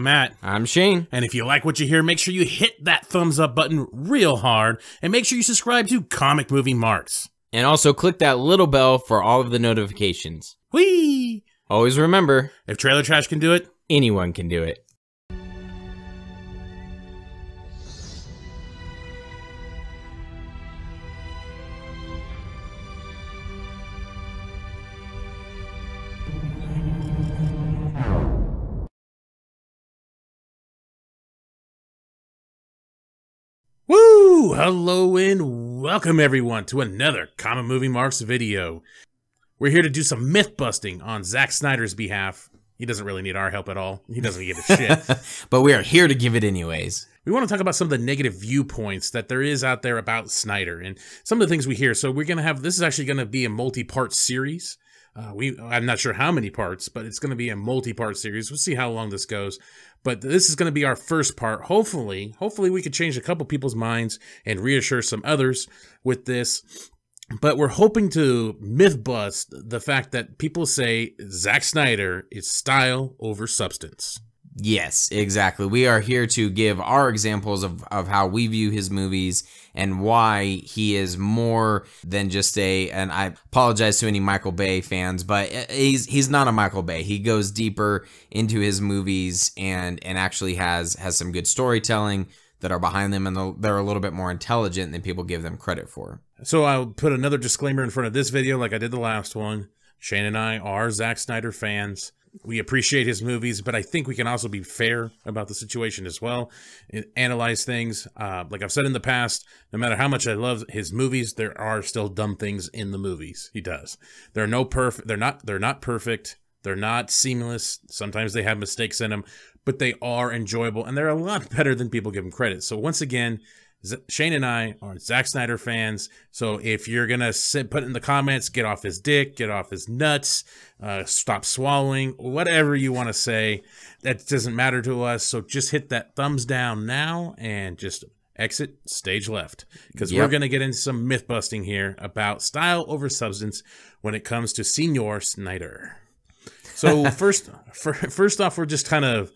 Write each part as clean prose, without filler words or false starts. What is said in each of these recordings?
I'm Matt. I'm Shane. And if you like what you hear, make sure you hit that thumbs up button real hard, and make sure you subscribe to Comic Movie Marks. And also click that little bell for all of the notifications. Whee! Always remember, If Trailer Trash can do it, anyone can do it. woo! Hello and welcome everyone to another Comic Movie Marks video. We're here to do some myth busting on Zack Snyder's behalf. He doesn't really need our help at all. He doesn't give a shit. But we are here to give it anyways. We want to talk about some of the negative viewpoints that there is out there about Snyder and some of the things we hear. So we're going to have, this is actually going to be a multi-part series. I'm not sure how many parts, but it's going to be a multi-part series. We'll see how long this goes. But this is going to be our first part. Hopefully we could change a couple people's minds and reassure some others with this. But we're hoping to myth bust the fact that people say Zack Snyder is style over substance. Yes, exactly. We are here to give our examples of how we view his movies and why he is more than just and I apologize to any Michael Bay fans, but he's not a Michael Bay. He goes deeper into his movies and actually has some good storytelling that are behind them, and they're a little bit more intelligent than people give them credit for. So I'll put another disclaimer in front of this video like I did the last one. Shane and I are Zack Snyder fans. We appreciate his movies, but I think we can also be fair about the situation as well and analyze things. Like I've said in the past, no matter how much I love his movies, there are still dumb things in the movies he does. They're not perfect. They're not seamless. Sometimes they have mistakes in them, but they are enjoyable, and they're a lot better than people give them credit. So once again, Shane and I are Zack Snyder fans, so if you're going to put in the comments, get off his dick, get off his nuts, stop swallowing, whatever you want to say, that doesn't matter to us. So just hit that thumbs down now and just exit stage left, because we're going to get into some myth busting here about style over substance when it comes to Senor Snyder. So first off, we're just kind of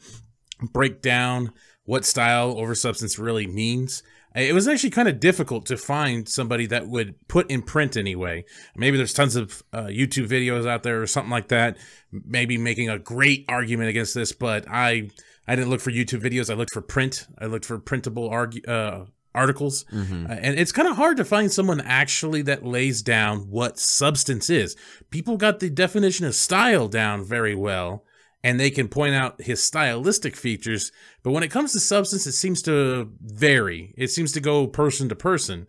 break down what style over substance really means. It was actually kind of difficult to find somebody that would put in print anyway. Maybe there's tons of YouTube videos out there or something like that, maybe making a great argument against this, but I didn't look for YouTube videos. I looked for print. I looked for printable articles. And it's kind of hard to find someone actually that lays down what substance is. People got the definition of style down very well, and they can point out his stylistic features, but when it comes to substance, it seems to vary. It seems to go person to person.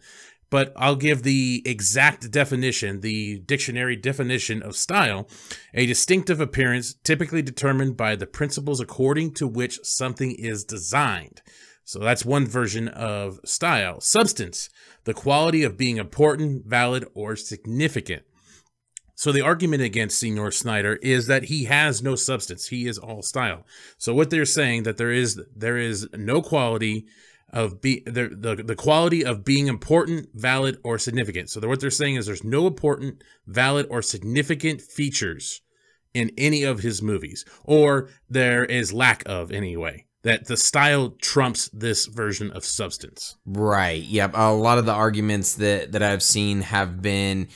But I'll give the exact definition, the dictionary definition of style: a distinctive appearance typically determined by the principles according to which something is designed. So that's one version of style. Substance: the quality of being important, valid, or significant. So the argument against Senor Snyder is that he has no substance. He is all style. So what they're saying that there is no quality of the quality of being important, valid, or significant. So what they're saying is there's no important, valid, or significant features in any of his movies, or there is lack of anyway. That the style trumps this version of substance. Right. Yep. A lot of the arguments that I've seen have been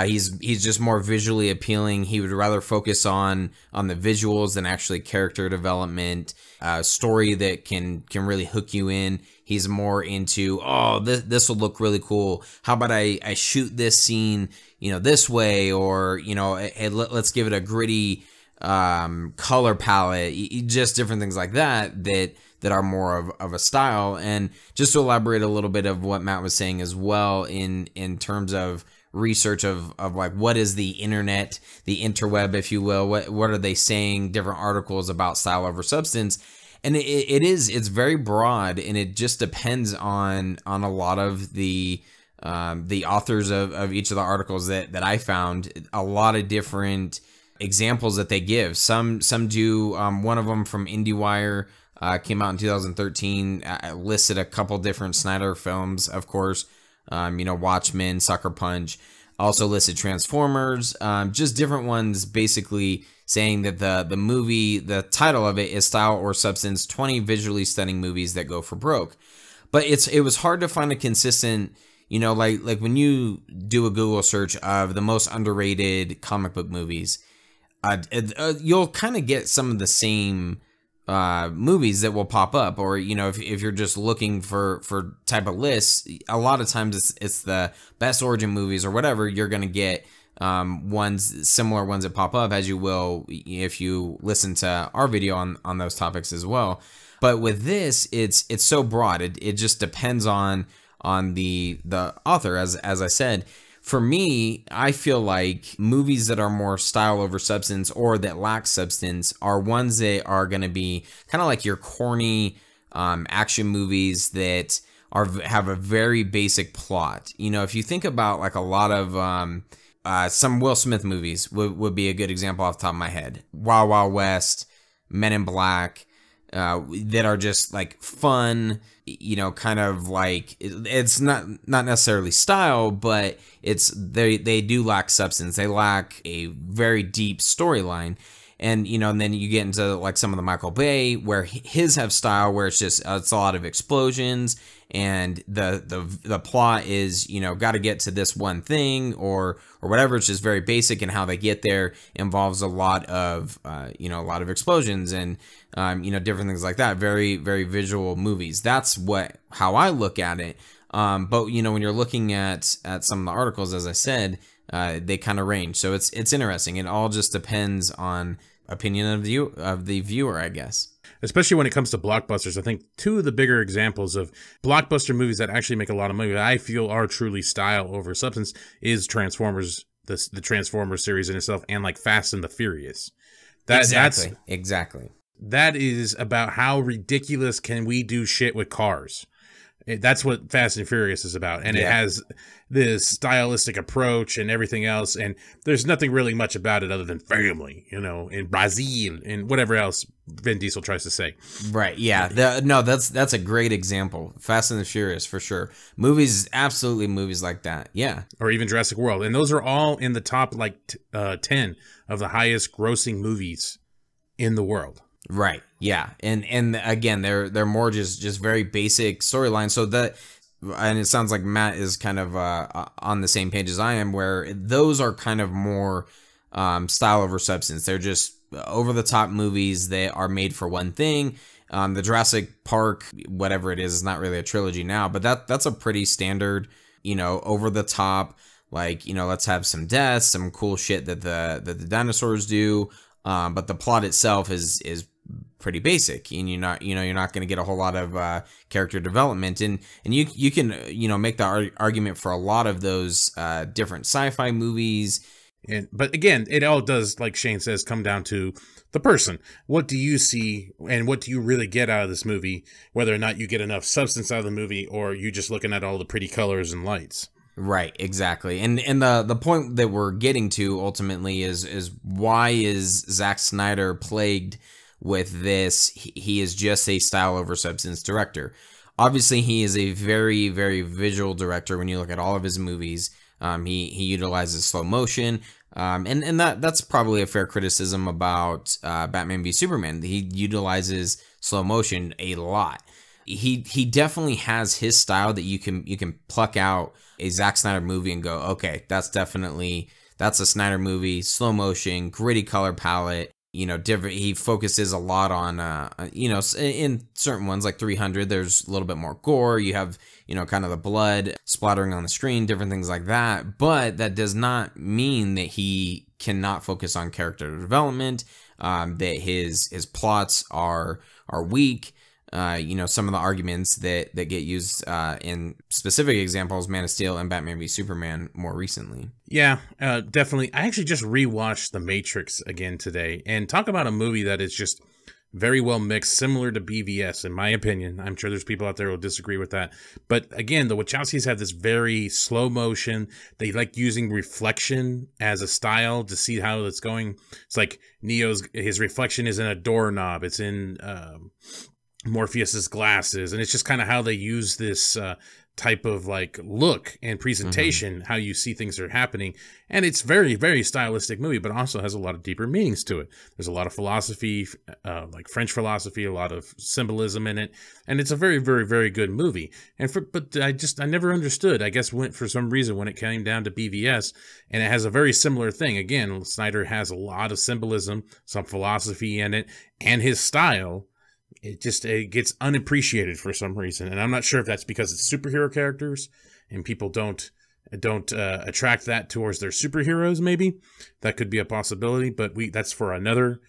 he's just more visually appealing. He would rather focus on the visuals than actually character development, story that can really hook you in. He's more into, oh, this will look really cool. How about I shoot this scene, this way, or hey, let's give it a gritty color palette, just different things like that are more of a style. And just to elaborate a little bit of what Matt was saying as well in terms of research of like what is the internet, the interweb, if you will, what are they saying, different articles about style over substance. And it's very broad, and it just depends on a lot of the authors of each of the articles that I found. A lot of different examples that they give. Some do. One of them from IndieWire came out in 2013. Listed a couple different Snyder films, of course. Watchmen, Sucker Punch. Also listed Transformers. Just different ones, basically saying that the title of it is Style or Substance: 20 Visually Stunning Movies That Go for Broke. But it was hard to find a consistent, like when you do a Google search of the most underrated comic book movies, you'll kind of get some of the same movies that will pop up, or if you're just looking for type of lists, a lot of times it's the best origin movies or whatever. You're gonna get similar ones that pop up, as you will if you listen to our video on those topics as well. But with this, it's so broad. It just depends on the author, as I said. For me, I feel like movies that are more style over substance, or that lack substance, are ones that are going to be kind of like your corny action movies that have a very basic plot. If you think about like a lot of some Will Smith movies would be a good example off the top of my head. Wild Wild West, Men in Black, that are just like fun, kind of like, it's not necessarily style, but they do lack substance. They lack a very deep storyline. And and then you get into like some of the Michael Bay, where his have style, where it's a lot of explosions, and the plot is got to get to this one thing or whatever. It's just very basic, and how they get there involves a lot of explosions and different things like that. Very, very visual movies. That's how I look at it. But when you're looking at some of the articles, as I said, they kind of range. So it's interesting. It all just depends on opinion of the viewer, I guess. Especially when it comes to blockbusters. I think two of the bigger examples of blockbuster movies that actually make a lot of money, that I feel are truly style over substance, is Transformers, the Transformers series in itself, and like Fast and the Furious. Exactly. That is about how ridiculous can we do shit with cars. That's what Fast and Furious is about. And It has this stylistic approach and everything else. And there's nothing really much about it other than family, in Brazil and whatever else Vin Diesel tries to say. Right. Yeah. That's a great example. Fast and the Furious, for sure. Absolutely movies like that. Yeah. Or even Jurassic World. And those are all in the top 10 of the highest grossing movies in the world. Right. Yeah. And again, they're more just very basic storylines. So and it sounds like Matt is kind of on the same page as I am, where those are kind of more style over substance. They're just over the top movies that are made for one thing. The Jurassic Park, whatever it is not really a trilogy now, but that's a pretty standard, over the top, like, let's have some deaths, some cool shit that the dinosaurs do. But the plot itself is pretty basic, and you're not going to get a whole lot of character development, and you can make the argument for a lot of those different sci-fi movies. But again, it all does, like Shane says, come down to the person. What do you see, and what do you really get out of this movie? Whether or not you get enough substance out of the movie, or you just looking at all the pretty colors and lights. Right, exactly. And the point that we're getting to ultimately is why is Zack Snyder plagued with this? He is just a style over substance director. Obviously, he is a very, very visual director when you look at all of his movies. He utilizes slow motion, and that's probably a fair criticism about Batman v Superman. He utilizes slow motion a lot. He definitely has his style that you can pluck out a Zack Snyder movie and go, okay, that's a Snyder movie, slow motion, gritty color palette, different. He focuses a lot on, in certain ones like 300, there's a little bit more gore. You have, kind of the blood splattering on the screen, different things like that. But that does not mean that he cannot focus on character development, that his plots are weak. Some of the arguments that get used in specific examples, Man of Steel and Batman v Superman more recently. Yeah, definitely. I actually just rewatched The Matrix again today, and talk about a movie that is just very well mixed, similar to BVS, in my opinion. I'm sure there's people out there who will disagree with that. But again, the Wachowskis have this very slow motion. They like using reflection as a style to see how it's going. It's like his reflection is in a doorknob. It's in Morpheus's glasses, and it's just kind of how they use this type of like look and presentation, how you see things are happening. And it's very, very stylistic movie, but also has a lot of deeper meanings to it. There's a lot of philosophy, like French philosophy, a lot of symbolism in it. And it's a very, very, very good movie. But I never understood, I guess, for some reason when it came down to BVS, and it has a very similar thing. Again, Snyder has a lot of symbolism, some philosophy in it, and his style, it gets unappreciated for some reason. And I'm not sure if that's because it's superhero characters and people don't attract that towards their superheroes. Maybe that could be a possibility, but that's for another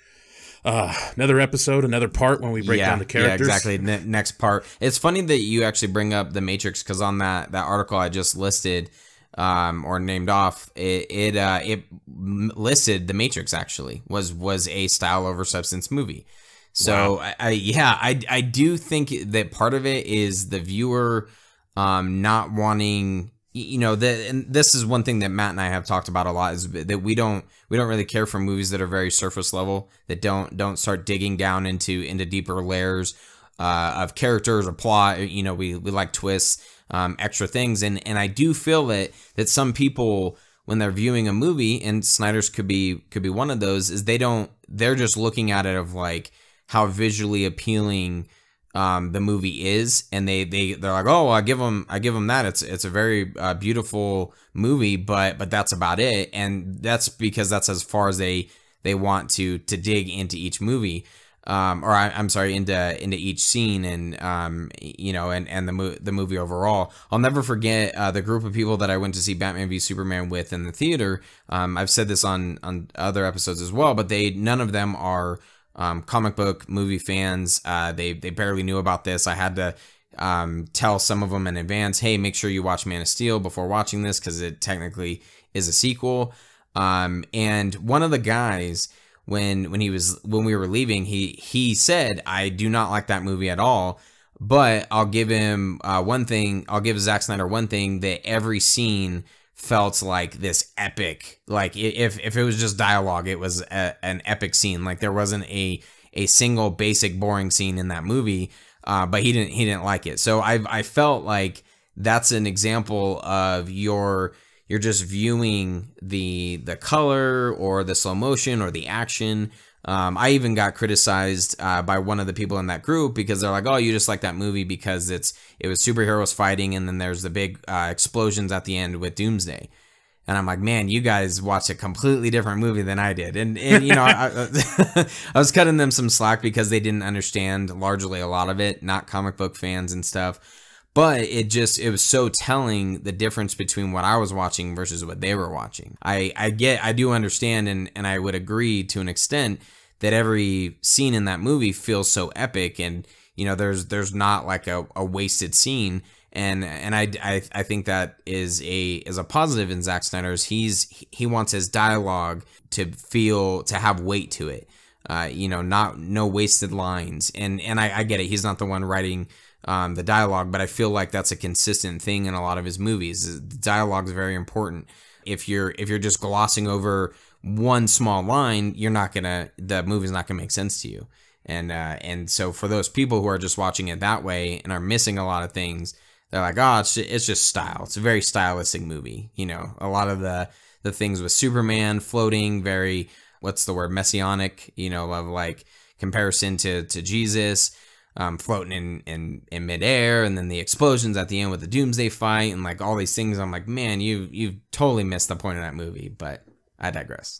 episode, another part when we break down the characters. Yeah, exactly. Next part. It's funny that you actually bring up The Matrix, because on that article I just listed, or named off, it listed The Matrix actually was a style over substance movie. So wow. I do think that part of it is the viewer not wanting, and this is one thing that Matt and I have talked about a lot, is that we don't really care for movies that are very surface level, that don't start digging down into deeper layers of characters or plot. We like twists, extra things, and I do feel that some people, when they're viewing a movie, and Snyder's could be one of those, is they're just looking at it of like how visually appealing the movie is, and they're like, oh, I give them that. It's a very beautiful movie, but that's about it, and that's because that's as far as they want to dig into each movie, or I'm sorry, into each scene, and and the movie overall. I'll never forget the group of people that I went to see Batman v Superman with in the theater. I've said this on other episodes as well, but none of them are comic book movie fans. They barely knew about this. I had to tell some of them in advance, hey, make sure you watch Man of Steel before watching this, because it technically is a sequel. And one of the guys, when we were leaving, he said, I do not like that movie at all, but I'll give him one thing. I'll give Zack Snyder one thing, that every scene felt like this epic, like if it was just dialogue, it was an epic scene. Like there wasn't a single basic boring scene in that movie, but he didn't like it. So I felt like that's an example of you're just viewing the color or the slow motion or the action. I even got criticized by one of the people in that group, because they're like, oh, you just like that movie because it was superheroes fighting, and then there's the big explosions at the end with Doomsday. And I'm like, man, you guys watched a completely different movie than I did. And I was cutting them some slack because they didn't understand largely a lot of it, not comic book fans and stuff. But it was so telling, the difference between what I was watching versus what they were watching. I do understand, and I would agree to an extent, that every scene in that movie feels so epic, and there's not like a wasted scene, and I think that is a positive in Zack Snyder's. He wants his dialogue to have weight to it, no wasted lines, and I get it. He's not the one writing the dialogue, but I feel like that's a consistent thing in a lot of his movies. The dialogue is very important. If you're just glossing over one small line, the movie's not gonna make sense to you. And so for those people who are just watching it that way and are missing a lot of things, they're like, oh, it's just style. It's a very stylistic movie. A lot of the things with Superman floating, very, what's the word, messianic, of like comparison to Jesus. Floating in midair, and then the explosions at the end with the Doomsday fight, and like all these things. I'm like, man, you've totally missed the point of that movie. But I digress.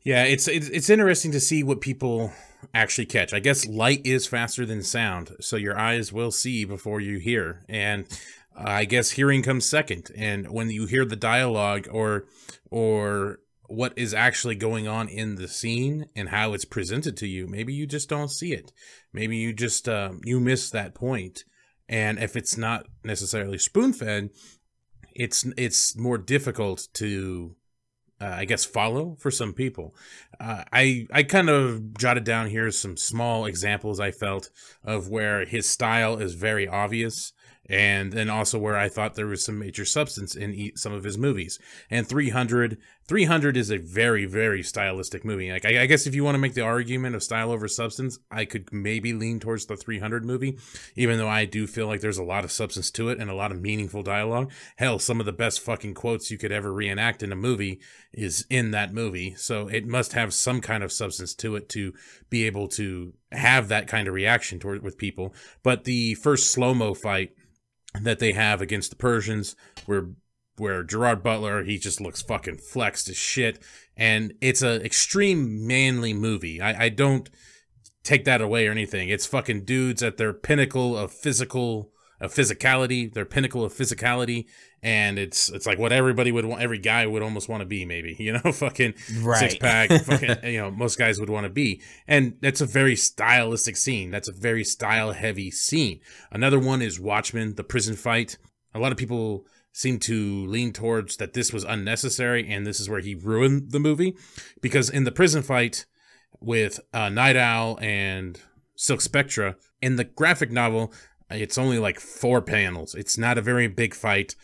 Yeah, it's interesting to see what people actually catch. I guess light is faster than sound, so your eyes will see before you hear, and I guess hearing comes second. And when you hear the dialogue or what is actually going on in the scene and how it's presented to you, maybe you just don't see it. Maybe you just you miss that point. And if it's not necessarily spoon-fed, it's more difficult to I guess follow for some people. I kind of jotted down here some small examples I felt of where his style is very obvious And then also where I thought there was some major substance in some of his movies. And 300 is a very, very stylistic movie. Like, I guess if you want to make the argument of style over substance, I could maybe lean towards the 300 movie, even though I do feel like there's a lot of substance to it and a lot of meaningful dialogue. Hell, some of the best fucking quotes you could ever reenact in a movie is in that movie. So it must have some kind of substance to it to be able to have that kind of reaction toward with people. But the first slow-mo fight that they have against the Persians, where Gerard Butler, he just looks fucking flexed as shit, and it's an extreme manly movie. I don't take that away or anything. It's fucking dudes at their pinnacle of physicality, and it's like what everybody would want, every guy would almost want to be, maybe, you know, fucking right. six-pack, fucking, you know, most guys would want to be. And that's a very stylistic scene. That's a very style-heavy scene. Another one is Watchmen, the prison fight. A lot of people seem to lean towards that this was unnecessary, and this is where he ruined the movie, because in the prison fight with Night Owl and Silk Spectre, in the graphic novel, it's only like 4 panels. It's not a very big fight.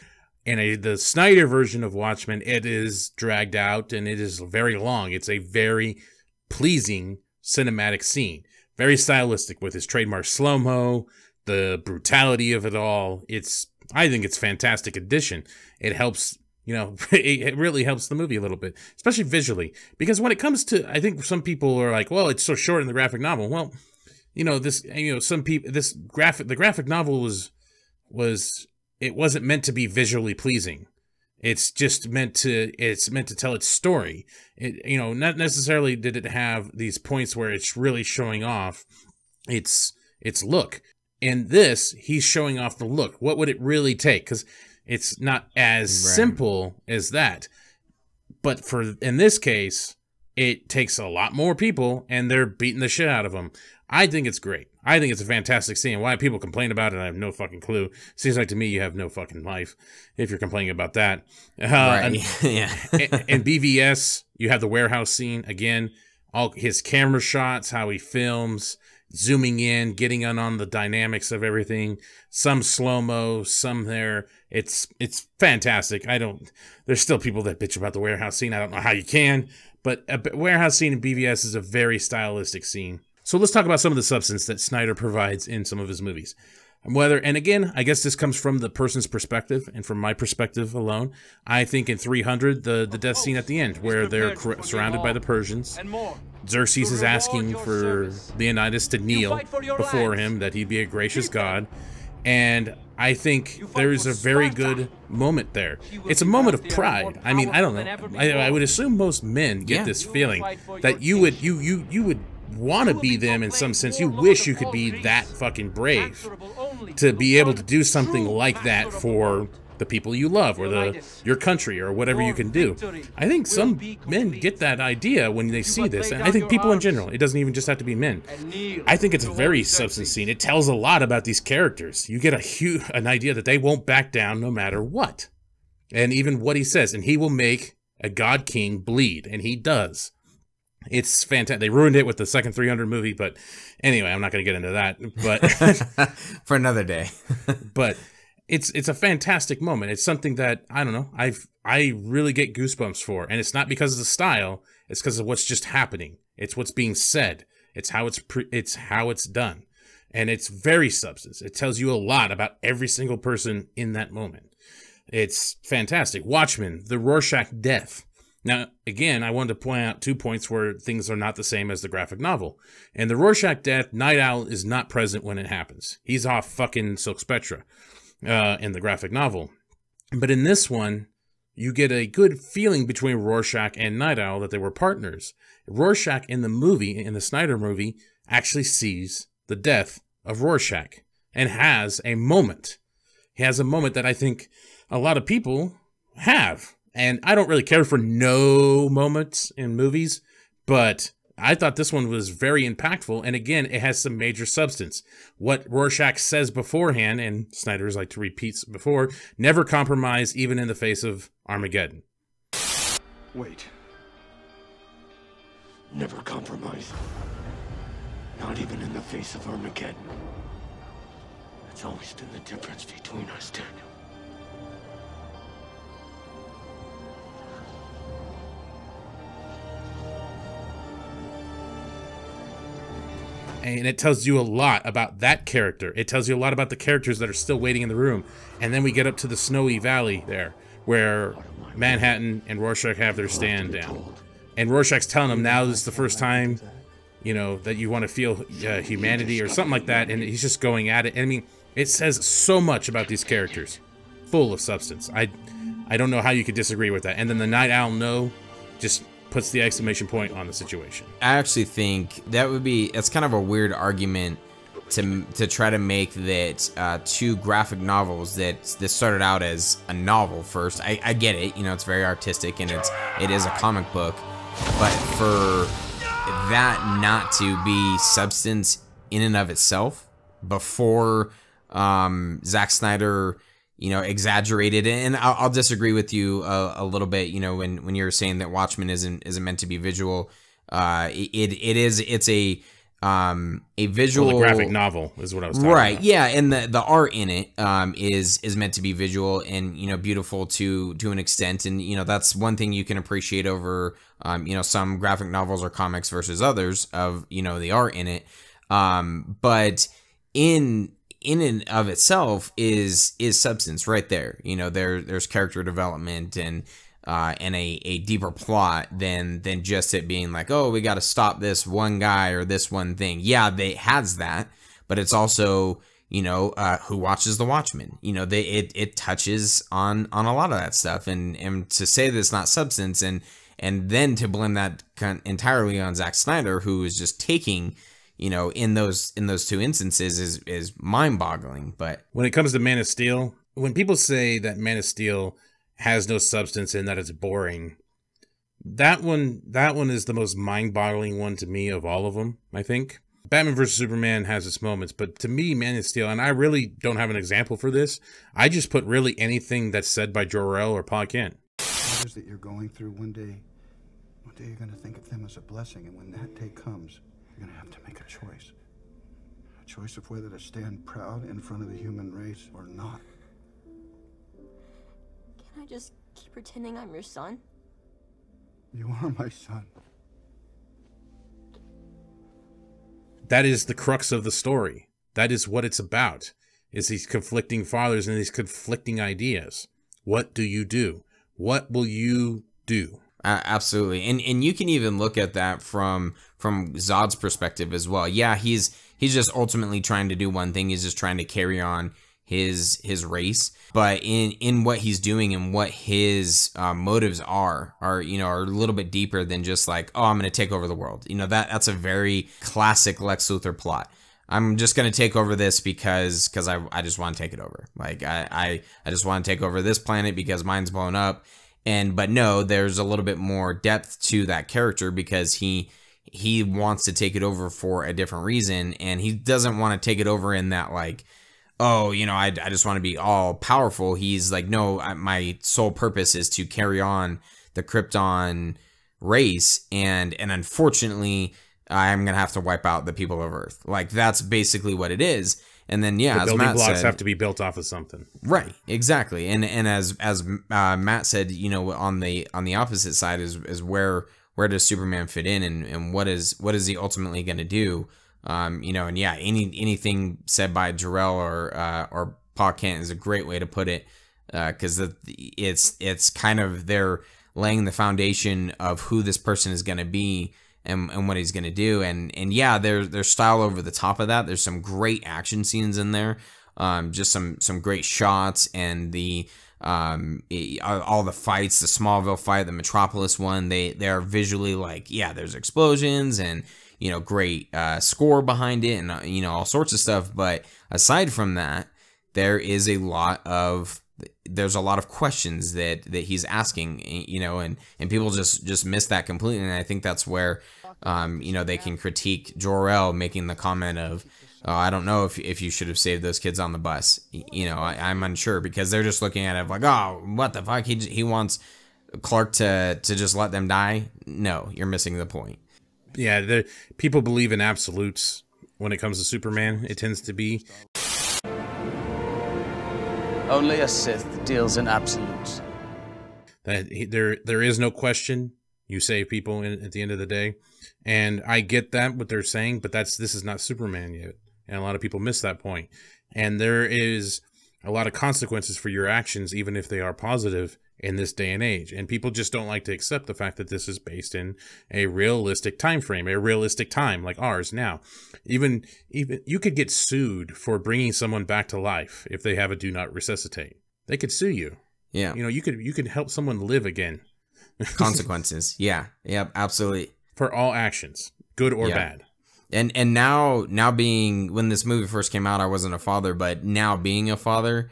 In the Snyder version of Watchmen, it is dragged out and it is very long. It's a very pleasing cinematic scene. Very stylistic with his trademark slow-mo, the brutality of it all. I think it's a fantastic addition. It helps, you know, it really helps the movie a little bit, especially visually. Because when it comes to, I think some people are like, well, it's so short in the graphic novel. Well, you know, the graphic novel it wasn't meant to be visually pleasing. It's meant to tell its story. You know, not necessarily did it have these points where it's really showing off its look. In this, he's showing off the look. What would it really take? Because it's not as simple as that. But in this case, it takes a lot more people, and they're beating the shit out of them. I think it's great. I think it's a fantastic scene. Why people complain about it, I have no fucking clue. Seems like to me you have no fucking life if you're complaining about that. Right. Yeah. In BVS, you have the warehouse scene. Again, all his camera shots, how he films, zooming in, getting on the dynamics of everything. Some slow-mo, some there. It's fantastic. There's still people that bitch about the warehouse scene. I don't know how you can, but a warehouse scene in BVS is a very stylistic scene. So let's talk about some of the substance that Snyder provides in some of his movies. And again, I guess this comes from the person's perspective and from my perspective alone. I think in 300, the death scene at the end, where they're surrounded by the Persians, Xerxes is asking for Leonidas to kneel before him, that he be a gracious god. And I think there's a very good moment there. It's a moment of pride. I mean, I don't know. I would assume most men get this feeling that you would want to be them in some sense. You wish you could be that fucking brave to be able to do something like that for the people you love, or your country, or whatever you can do. I think some men get that idea when they see this, and I think people in general. It doesn't even just have to be men. I think it's a very substance scene. It tells a lot about these characters. You get an idea that they won't back down no matter what, and even what he says, and he will make a god king bleed, and he does. It's fantastic. They ruined it with the second 300 movie, but anyway, I'm not going to get into that. But for another day. But it's a fantastic moment. It's something that, I don't know, I really get goosebumps for, and it's not because of the style. It's because of what's just happening. It's what's being said. It's how it's done, and it's very substance. It tells you a lot about every single person in that moment. It's fantastic. Watchmen, the Rorschach death. Now, again, I wanted to point out 2 points where things are not the same as the graphic novel. In the Rorschach death, Night Owl is not present when it happens. He's off fucking Silk Spectre in the graphic novel. But in this one, you get a good feeling between Rorschach and Night Owl that they were partners. Rorschach in the Snyder movie, actually sees the death of Rorschach and has a moment. He has a moment that I think a lot of people have. And I don't really care for no moments in movies, but I thought this one was very impactful. And again, it has some major substance. What Rorschach says beforehand, and Snyder's like to repeat before, never compromise even in the face of Armageddon. Wait. Never compromise. Not even in the face of Armageddon. It's always been the difference between us, Daniel. And it tells you a lot about that character. It tells you a lot about the characters that are still waiting in the room. And then we get up to the snowy valley there, where Manhattan and Rorschach have their stand down. And Rorschach's telling him now this is the first time, you know, that you want to feel humanity or something like that. And he's just going at it. And I mean, it says so much about these characters. Full of substance. I don't know how you could disagree with that. And then the Night Owl No just puts the exclamation point on the situation. I actually think it's kind of a weird argument to try to make that two graphic novels that started out as a novel first. I get it, you know, it's very artistic and it is a comic book, but for that not to be substance in and of itself before Zack Snyder, you know, exaggerated it. And I'll disagree with you a little bit, you know, when you're saying that Watchmen isn't meant to be visual. It's a visual, well, the graphic novel is what I was talking right about. Yeah, and the art in it is meant to be visual and, you know, beautiful to an extent. And, you know, that's one thing you can appreciate over you know, some graphic novels or comics versus others of, you know, the art in it. But in and of itself is substance right there. You know, there's character development and a deeper plot than just it being like, oh, we got to stop this one guy or this one thing. Yeah, it has that, but it's also, you know, who watches The Watchmen? You know, it touches on a lot of that stuff, and to say that it's not substance and then to blame that entirely on Zack Snyder, who is just taking, you know, in those two instances is mind-boggling. But when it comes to Man of Steel, when people say that Man of Steel has no substance and that it's boring, that one is the most mind-boggling one to me of all of them. I think Batman vs Superman has its moments, but to me, Man of Steel, and I really don't have an example for this, I just put really anything that's said by Jor-El or Pa Kent. What is that you're going through? One day you're going to think of them as a blessing, and when that day comes, you're going to have to make a choice. A choice of whether to stand proud in front of the human race or not. Can I just keep pretending I'm your son? You are my son. That is the crux of the story. That is what it's about, is these conflicting fathers and these conflicting ideas. What do you do? What will you do? Absolutely. And you can even look at that from Zod's perspective as well. Yeah, he's just ultimately trying to do one thing. He's just trying to carry on his race. But in what he's doing and what his motives are a little bit deeper than just like, oh, I'm going to take over the world. You know, that's a very classic Lex Luthor plot. I'm just going to take over this because I just want to take it over. Like I just want to take over this planet because mine's blown up. But no, there's a little bit more depth to that character because he wants to take it over for a different reason, and he doesn't want to take it over in that like, oh, you know, I just want to be all powerful. He's like, no, my sole purpose is to carry on the Krypton race, and unfortunately, I'm gonna have to wipe out the people of Earth. Like that's basically what it is. And then yeah, the as building Matt blocks said, have to be built off of something. right? Exactly. And as Matt said, you know, on the opposite side is where does Superman fit in, and what is he ultimately going to do? You know, and yeah, anything said by Jor-El or Pa Kent is a great way to put it, because it's kind of they're laying the foundation of who this person is going to be. And what he's going to do. And yeah, there's style over the top of that. There's some great action scenes in there. Just some great shots, and the all the fights, the Smallville fight, the Metropolis one, they are visually like, yeah, there's explosions and, you know, great score behind it and, you know, all sorts of stuff. But aside from that, there's a lot of questions that he's asking, you know, and people just miss that completely. And I think that's where, you know, they can critique Jor-El making the comment of, oh, I don't know if you should have saved those kids on the bus. You know, I'm unsure, because they're just looking at it like, oh, what the fuck? He wants Clark to just let them die. No, you're missing the point. Yeah, people believe in absolutes when it comes to Superman. It tends to be. Only a Sith deals in absolutes. There is no question you save people at the end of the day, and I get that what they're saying, but this is not Superman yet, and a lot of people miss that point. And there is a lot of consequences for your actions, even if they are positive in this day and age. And people just don't like to accept the fact that this is based in a realistic time frame, a realistic time like ours now. Even you could get sued for bringing someone back to life if they have a do not resuscitate. They could sue you. Yeah. You know, you could help someone live again. Consequences. Yeah. Yep. Absolutely. For all actions, good or bad. And now being, when this movie first came out, I wasn't a father, but now being a father,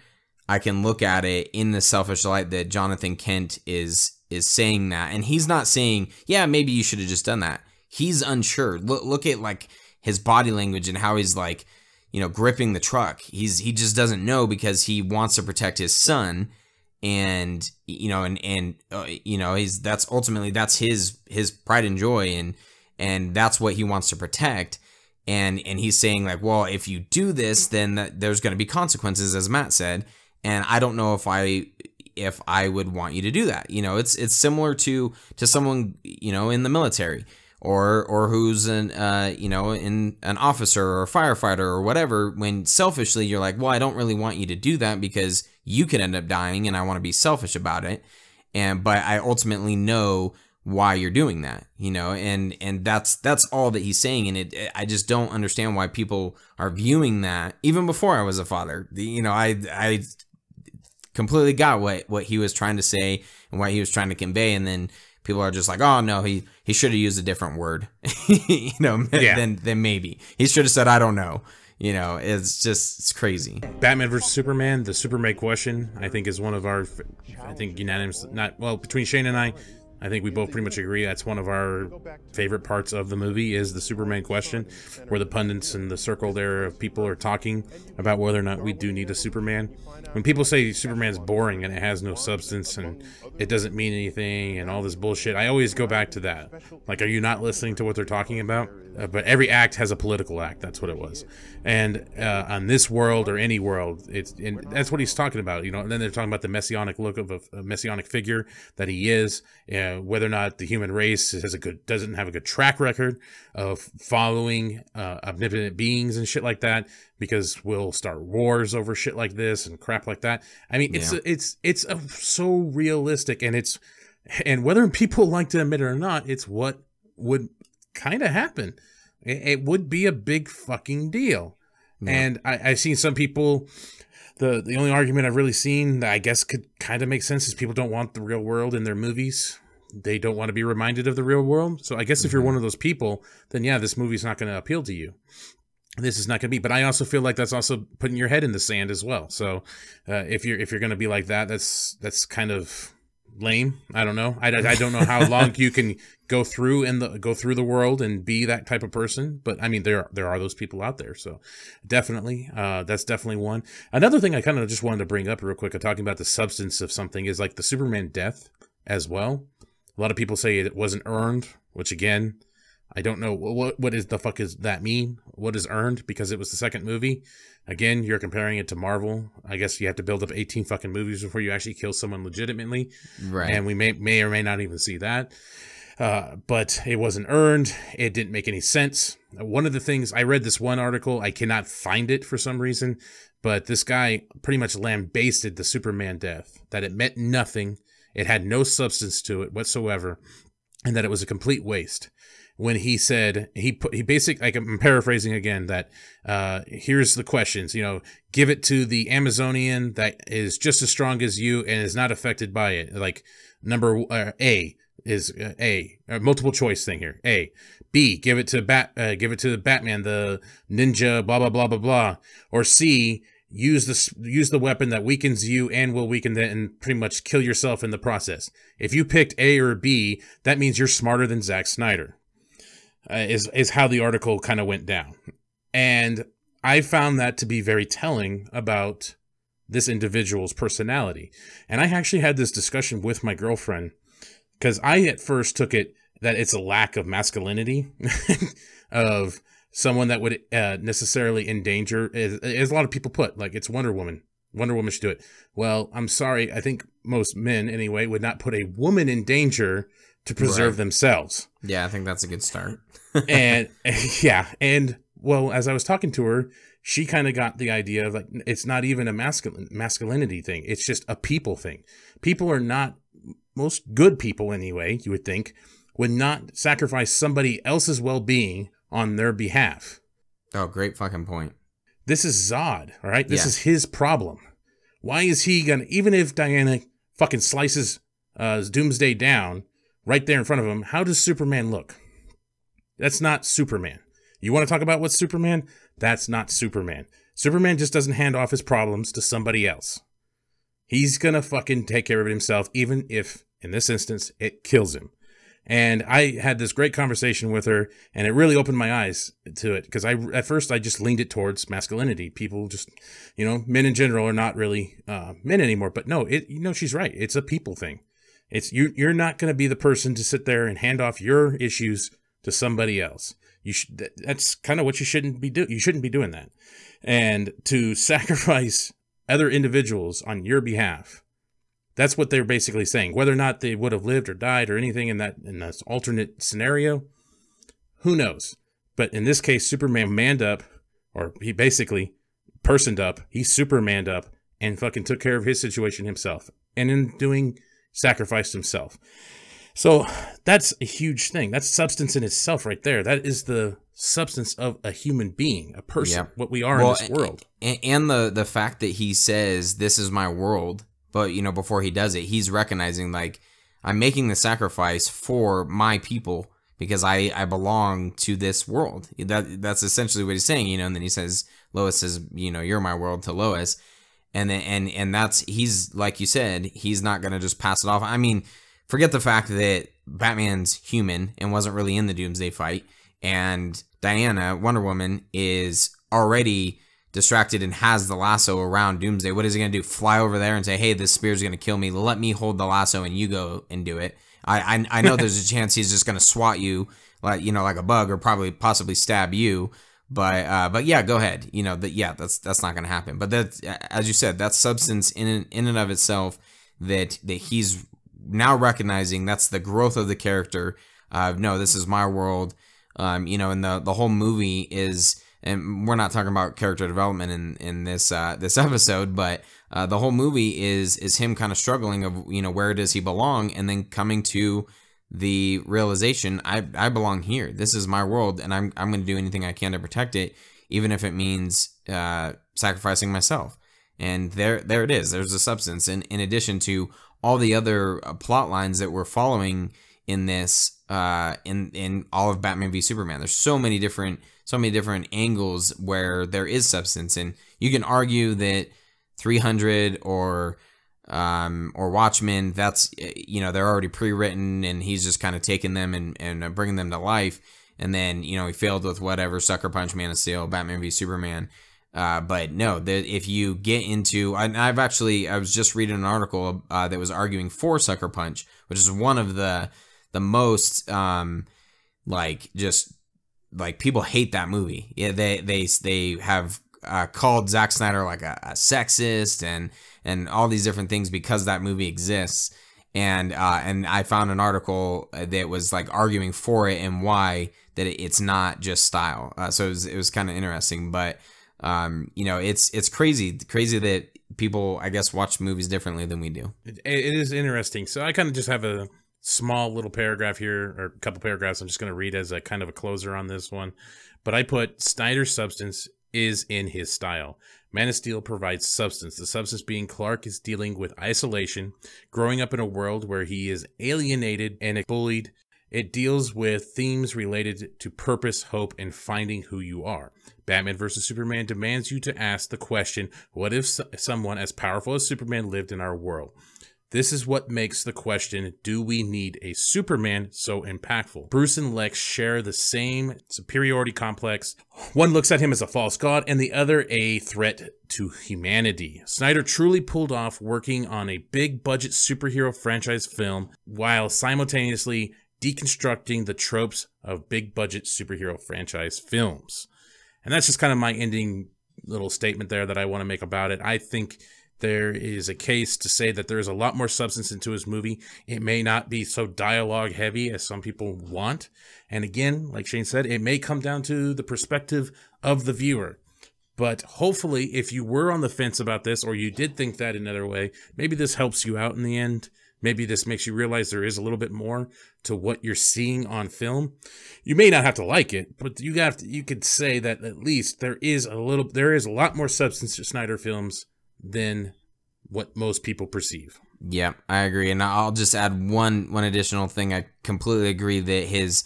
I can look at it in the selfish light that Jonathan Kent is saying that. And he's not saying, yeah, maybe you should have just done that. He's unsure. Look at like his body language and how he's like, you know, gripping the truck. He just doesn't know because he wants to protect his son. And, you know, you know, that's his pride and joy. And that's what he wants to protect. And he's saying like, well, if you do this, then there's going to be consequences, as Matt said. And I don't know if I would want you to do that. You know, it's similar to someone, you know, in the military or who's you know, in an officer or a firefighter or whatever, when selfishly you're like, well, I don't really want you to do that because you could end up dying and I want to be selfish about it. But I ultimately know why you're doing that, you know, and that's all that he's saying. And I just don't understand why people are viewing that. Even before I was a father, you know, I completely got what he was trying to say and what he was trying to convey. And then people are just like, oh no, he should have used a different word, you know, than maybe he should have said, I don't know. You know, it's crazy. Batman versus Superman, the Superman question, I think is one of our, I think unanimous, between Shane and I think we both pretty much agree that's one of our favorite parts of the movie is the Superman question, where the pundits in the circle there of people are talking about whether or not we do need a Superman. When people say Superman's boring and it has no substance and it doesn't mean anything and all this bullshit, I always go back to that. Like, are you not listening to what they're talking about? But every act has a political act. That's what it was. And on this world or any world, that's what he's talking about. You know, and then they're talking about the messianic look of a messianic figure that he is. Whether or not the human race doesn't have a good track record of following omnipotent beings and shit like that, because we'll start wars over shit like this and crap like that. I mean, it's so realistic, and whether people like to admit it or not, it's what would kind of happen. It would be a big fucking deal. Yeah. And I've seen some people. The only argument I've really seen that I guess could kind of make sense is people don't want the real world in their movies. They don't want to be reminded of the real world. So I guess if you're one of those people, then yeah, this movie's not going to appeal to you. This is not going to be. But I also feel like that's also putting your head in the sand as well. So if you're going to be like that, that's kind of lame. I don't know. I don't know how long you can go through the world and be that type of person. But I mean, there are those people out there. So definitely, that's definitely one. Another thing I kind of just wanted to bring up real quick, talking about the substance of something, is like the Superman death as well. A lot of people say it wasn't earned, which again, I don't know what is the fuck does that mean? What is earned? Because it was the second movie. Again, you're comparing it to Marvel. I guess you have to build up 18 fucking movies before you actually kill someone legitimately. Right. And we may or may not even see that. But it wasn't earned. It didn't make any sense. One of the things, I read this one article, I cannot find it for some reason, but this guy pretty much lambasted the Superman death, that it meant nothing. It had no substance to it whatsoever, and that it was a complete waste. When he said, he basically, like, I'm paraphrasing again, that here's the questions, you know, give it to the Amazonian that is just as strong as you and is not affected by it. Like, number A is multiple choice thing here. A. B, give it to the Batman, the ninja, blah blah blah blah blah. Or C, use the weapon that weakens you and will weaken that and pretty much kill yourself in the process. If you picked A or B, that means you're smarter than Zack Snyder. Is how the article kind of went down. And I found that to be very telling about this individual's personality. And I actually had this discussion with my girlfriend, because I at first took it that it's a lack of masculinity of someone that would necessarily endanger, as a lot of people put, like, it's Wonder Woman. Wonder Woman should do it. Well, I'm sorry. I think most men, anyway, would not put a woman in danger to preserve themselves. Yeah, I think that's a good start. And yeah, and well, as I was talking to her, she kind of got the idea of like, it's not even a masculinity thing. It's just a people thing. People are not, most good people anyway, you would think, would not sacrifice somebody else's well-being on their behalf. Oh, great fucking point. This is Zod, all right? This is his problem. Why is he gonna, even if Diana fucking slices Doomsday down right there in front of him, how does Superman look? That's not Superman. You want to talk about what's Superman? That's not Superman. Superman just doesn't hand off his problems to somebody else. He's gonna fucking take care of it himself, even if, in this instance, it kills him. And I had this great conversation with her, and it really opened my eyes to it, because at first I just leaned it towards masculinity. People just, men in general are not really men anymore. But no, she's right. It's a people thing. It's you're not going to be the person to sit there and hand off your issues to somebody else. That's kind of what you shouldn't be doing. You shouldn't be doing that. And to sacrifice other individuals on your behalf. That's what they're basically saying. Whether or not they would have lived or died or anything in this alternate scenario, who knows? But in this case, Superman manned up, or he basically personed up. He Supermaned up and fucking took care of his situation himself. And in doing, sacrificed himself. So that's a huge thing. That's substance in itself right there. That is the substance of a human being, a person, what we are in this world. And the fact that he says, this is my world. But, before he does it, he's recognizing, like, I'm making the sacrifice for my people because I belong to this world. That's essentially what he's saying, and then he says, Lois says, you're my world to Lois. And then, and that's, he's, like you said, he's not going to just pass it off. I mean, forget the fact that Batman's human and wasn't really in the Doomsday fight. And Diana, Wonder Woman, is already distracted and has the lasso around Doomsday. What is he going to do? Fly over there and say, hey, this spear's going to kill me. Let me hold the lasso and you go and do it. I know there's a chance he's just going to swat you like a bug or possibly stab you. But yeah, go ahead. That's not going to happen. But that, as you said, that's substance in and of itself that he's now recognizing. That's the growth of the character. No, this is my world. And the whole movie is, and we're not talking about character development in this episode, but the whole movie is him kind of struggling of where does he belong, and then coming to the realization, I belong here. This is my world, and I'm going to do anything I can to protect it, even if it means sacrificing myself. And there it is. There's the substance, and in addition to all the other plot lines that we're following in this, in all of Batman v Superman. There's so many different angles where there is substance, and you can argue that 300 or Watchmen, that's they're already pre-written, and he's just kind of taking them and bringing them to life. And then he failed with whatever, Sucker Punch, Man of Steel, Batman v Superman. But no, if you get into, I was just reading an article that was arguing for Sucker Punch, which is one of the most people hate that movie. Yeah, they have called Zack Snyder like a sexist and all these different things because that movie exists. And I found an article that was like arguing for it and why that it's not just style. So it was kind of interesting, but it's crazy that people, I guess, watch movies differently than we do. It is interesting. So I kind of just have a small little paragraph here, or a couple paragraphs I'm just going to read as a kind of a closer on this one. But I put, Snyder's substance is in his style. Man of Steel provides substance. The substance being Clark is dealing with isolation, growing up in a world where he is alienated and bullied. It deals with themes related to purpose, hope, and finding who you are. Batman vs. Superman demands you to ask the question, what if someone as powerful as Superman lived in our world? This is what makes the question, do we need a Superman, so impactful? Bruce and Lex share the same superiority complex. One looks at him as a false god and the other a threat to humanity. Snyder truly pulled off working on a big budget superhero franchise film while simultaneously deconstructing the tropes of big budget superhero franchise films. And that's just kind of my ending little statement there that I want to make about it. I think there is a case to say that there is a lot more substance into his movie. It may not be so dialogue heavy as some people want. And again, like Shane said, it may come down to the perspective of the viewer. But hopefully, if you were on the fence about this, or you did think that another way, maybe this helps you out in the end. Maybe this makes you realize there is a little bit more to what you're seeing on film. You may not have to like it, but you could say that at least there is a lot more substance to Snyder films than what most people perceive. Yeah, I agree. And I'll just add one additional thing. I completely agree that his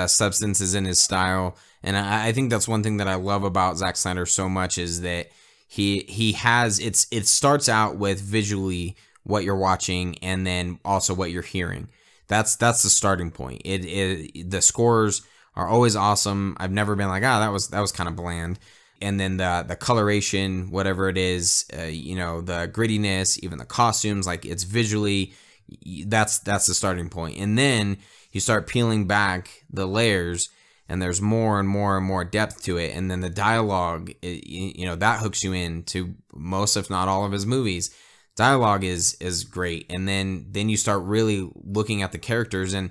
substance is in his style. And I think that's one thing that I love about Zack Snyder so much is that he has, it starts out with visually what you're watching and then also what you're hearing. That's the starting point. The scores are always awesome. I've never been like, that was kind of bland. And then the coloration, whatever it is, the grittiness, even the costumes, like it's visually, that's the starting point. And then you start peeling back the layers and there's more and more and more depth to it. And then the dialogue, that hooks you into most, if not all of his movies. Dialogue is great. And then you start really looking at the characters and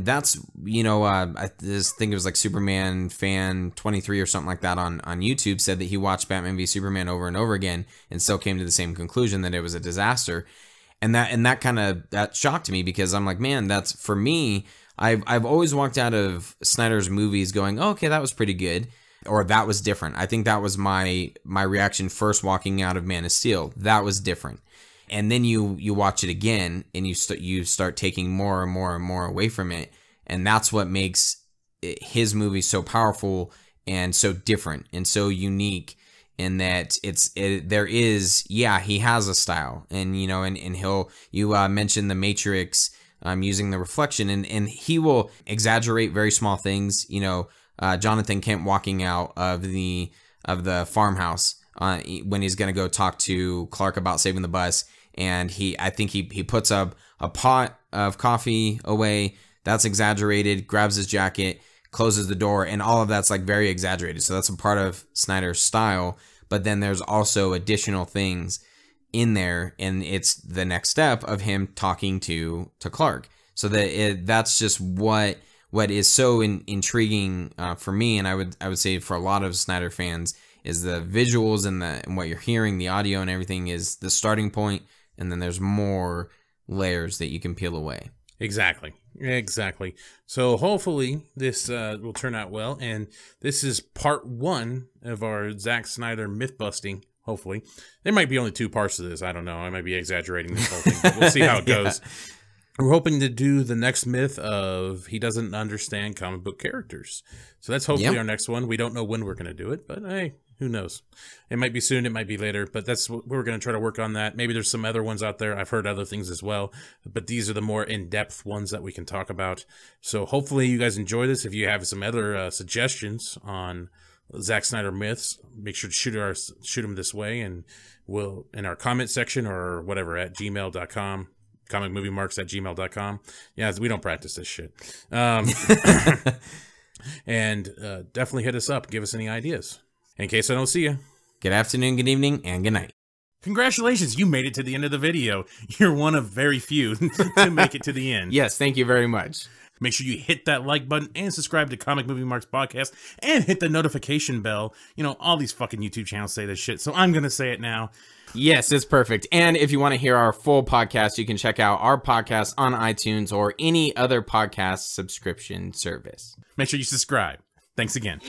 that's, I just think it was like Superman fan 23 or something like that on YouTube said that he watched Batman v Superman over and over again and still came to the same conclusion that it was a disaster. And that shocked me because I'm like, man, that's for me. I've always walked out of Snyder's movies going, oh, okay, that was pretty good. Or that was different. I think that was my reaction first walking out of Man of Steel. That was different. And then you watch it again and you start taking more and more and more away from it. And that's what makes his movie so powerful and so different and so unique in that he has a style. And, and you mentioned the Matrix using the reflection and he will exaggerate very small things. Jonathan Kent walking out of the farmhouse when he's going to go talk to Clark about saving the bus. And I think he puts up a pot of coffee away. That's exaggerated, grabs his jacket, closes the door, and all of that's like very exaggerated. So that's a part of Snyder's style. But then there's also additional things in there, and it's the next step of him talking to Clark. So that's just what is so intriguing for me, and I would say for a lot of Snyder fans, is the visuals and what you're hearing, the audio and everything is the starting point, and then there's more layers that you can peel away. Exactly. So hopefully this will turn out well, and this is part 1 of our Zack Snyder myth busting. Hopefully, there might be only 2 parts to this. I don't know. I might be exaggerating this whole thing, but we'll see how it goes. We're hoping to do the next myth of he doesn't understand comic book characters. So that's hopefully our next one. We don't know when we're going to do it, but hey, who knows? It might be soon, it might be later, but that's what we're going to try to work on that. Maybe there's some other ones out there. I've heard other things as well, but these are the more in-depth ones that we can talk about. So hopefully you guys enjoy this. If you have some other suggestions on Zack Snyder myths, make sure to shoot them this way, and we'll in our comment section or whatever at gmail.com. comicmoviemarks@gmail.com. Yeah, we don't practice this shit. And definitely hit us up. Give us any ideas. In case I don't see you. Good afternoon, good evening, and good night. Congratulations, you made it to the end of the video. You're one of very few to make it to the end. Yes, thank you very much. Make sure you hit that like button and subscribe to Comic Movie Marks Podcast and hit the notification bell. All these fucking YouTube channels say this shit, so I'm going to say it now. Yes, it's perfect. And if you want to hear our full podcast, you can check out our podcast on iTunes or any other podcast subscription service. Make sure you subscribe. Thanks again.